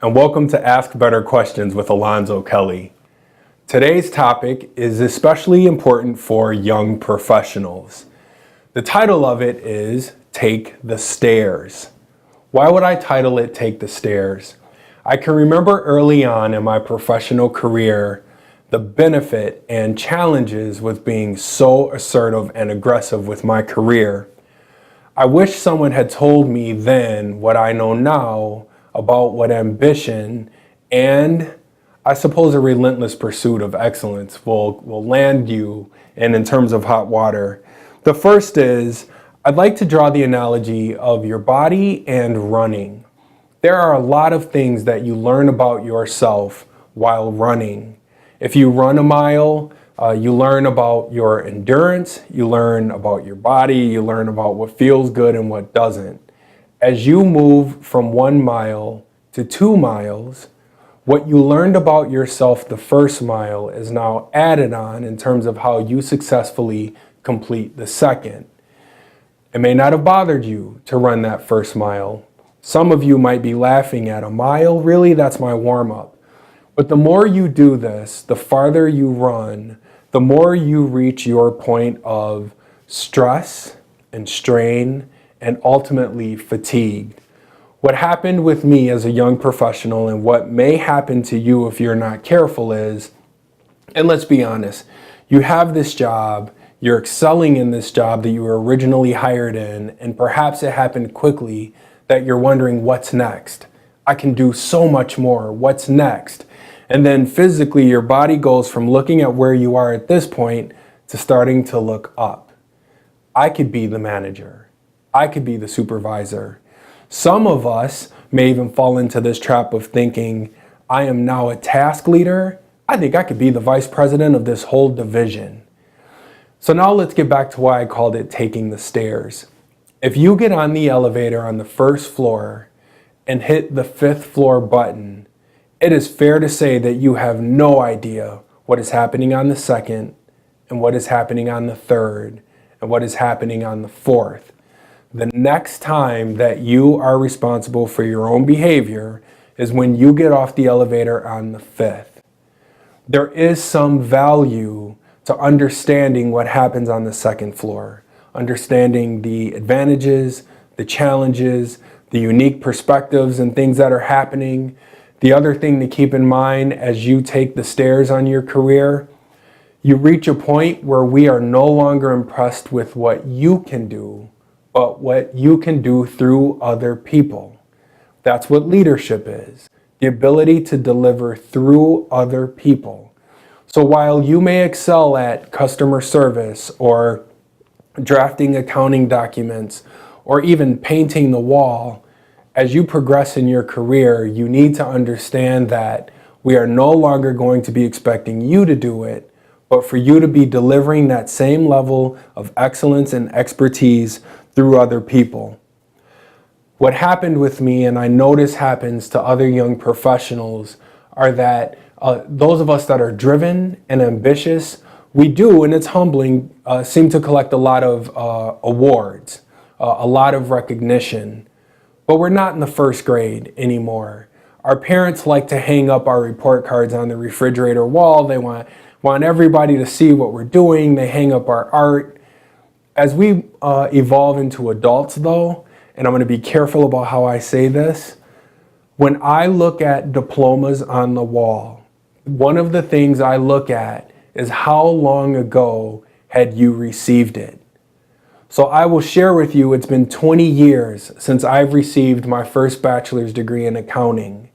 and welcome to Ask Better Questions with Alonzo Kelly. Today's topic is especially important for young professionals. The title of it is Take the Stairs. Why would I title it Take the Stairs? I can remember early on in my professional career the benefit and challenges with being so assertive and aggressive with my career. I wish someone had told me then what I know now about what ambition and I suppose a relentless pursuit of excellence will land you in terms of hot water. The first is, I'd like to draw the analogy of your body and running. There are a lot of things that you learn about yourself while running. If you run a mile, you learn about your endurance, you learn about your body, you learn about what feels good and what doesn't. As you move from 1 mile to 2 miles, what you learned about yourself the first mile is now added on in terms of how you successfully complete the second. It may not have bothered you to run that first mile. Some of you might be laughing at a mile, really? That's my warm-up. But the more you do this, the farther you run, the more you reach your point of stress and strain and ultimately fatigued. What happened with me as a young professional and what may happen to you if you're not careful is, and let's be honest, you have this job, you're excelling in this job that you were originally hired in, and perhaps it happened quickly that you're wondering what's next. I can do so much more, what's next? And then physically, your body goes from looking at where you are at this point to starting to look up. I could be the manager. I could be the supervisor. Some of us may even fall into this trap of thinking, I am now a task leader. I think I could be the vice president of this whole division. So now let's get back to why I called it taking the stairs. If you get on the elevator on the first floor and hit the 5th floor button, it is fair to say that you have no idea what is happening on the 2nd and what is happening on the 3rd and what is happening on the 4th. The next time that you are responsible for your own behavior is when you get off the elevator on the 5th. There is some value to understanding what happens on the 2nd floor, understanding the advantages, the challenges, the unique perspectives and things that are happening. The other thing to keep in mind as you take the stairs on your career, you reach a point where we are no longer impressed with what you can do, but what you can do through other people. That's what leadership is, the ability to deliver through other people. So while you may excel at customer service or drafting accounting documents or even painting the wall, as you progress in your career, you need to understand that we are no longer going to be expecting you to do it, but for you to be delivering that same level of excellence and expertise through other people. What happened with me, and I notice happens to other young professionals, are that those of us that are driven and ambitious, we do, and it's humbling, seem to collect a lot of awards, a lot of recognition. But we're not in the 1st grade anymore. Our parents like to hang up our report cards on the refrigerator wall. They want everybody to see what we're doing. They hang up our art. As we evolve into adults though, and I'm going to be careful about how I say this, when I look at diplomas on the wall, one of the things I look at is how long ago had you received it. So I will share with you, it's been 20 years since I've received my first bachelor's degree in accounting.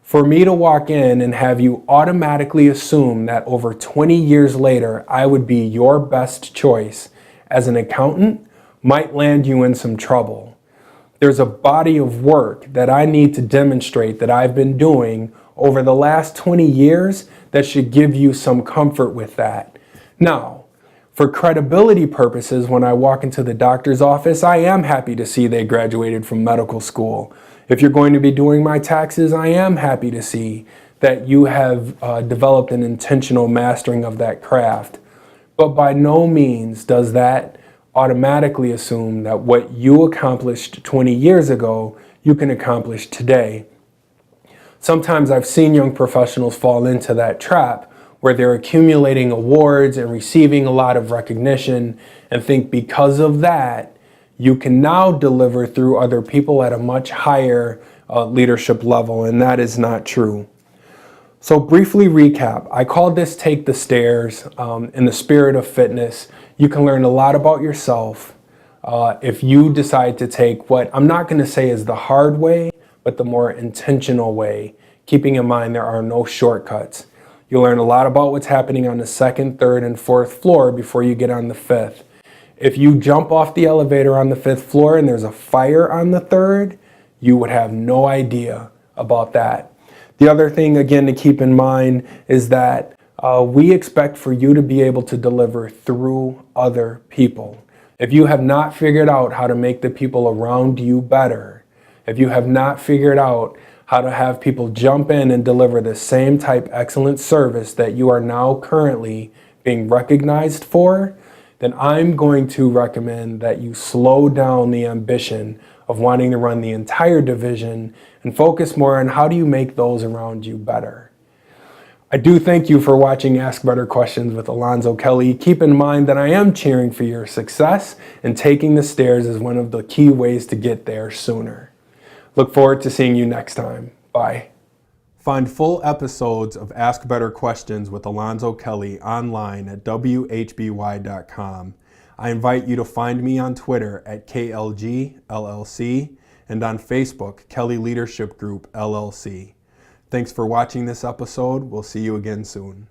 For me to walk in and have you automatically assume that over 20 years later, I would be your best choice as an accountant might land you in some trouble. There's a body of work that I need to demonstrate that I've been doing over the last 20 years that should give you some comfort with that. Now, for credibility purposes, when I walk into the doctor's office, I am happy to see they graduated from medical school. If you're going to be doing my taxes, I am happy to see that you have developed an intentional mastering of that craft. But by no means does that automatically assume that what you accomplished 20 years ago, you can accomplish today. Sometimes I've seen young professionals fall into that trap where they're accumulating awards and receiving a lot of recognition and think because of that, you can now deliver through other people at a much higher leadership level, and that is not true. So briefly recap, I called this Take the Stairs in the spirit of fitness. You can learn a lot about yourself if you decide to take what I'm not going to say is the hard way, but the more intentional way, keeping in mind there are no shortcuts. You'll learn a lot about what's happening on the second, third, and fourth floor before you get on the fifth. If you jump off the elevator on the fifth floor and there's a fire on the third, you would have no idea about that. The other thing, again, to keep in mind is that we expect for you to be able to deliver through other people. If you have not figured out how to make the people around you better, if you have not figured out how to have people jump in and deliver the same type excellent service that you are now currently being recognized for, then I'm going to recommend that you slow down the ambition of wanting to run the entire division and focus more on how do you make those around you better. I do thank you for watching Ask Better Questions with Alonzo Kelly. Keep in mind that I am cheering for your success, and taking the stairs is one of the key ways to get there sooner. Look forward to seeing you next time. Bye. Find full episodes of Ask Better Questions with Alonzo Kelly online at WHBY.com. I invite you to find me on Twitter at KLGLLC and on Facebook, Kelly Leadership Group LLC. Thanks for watching this episode. We'll see you again soon.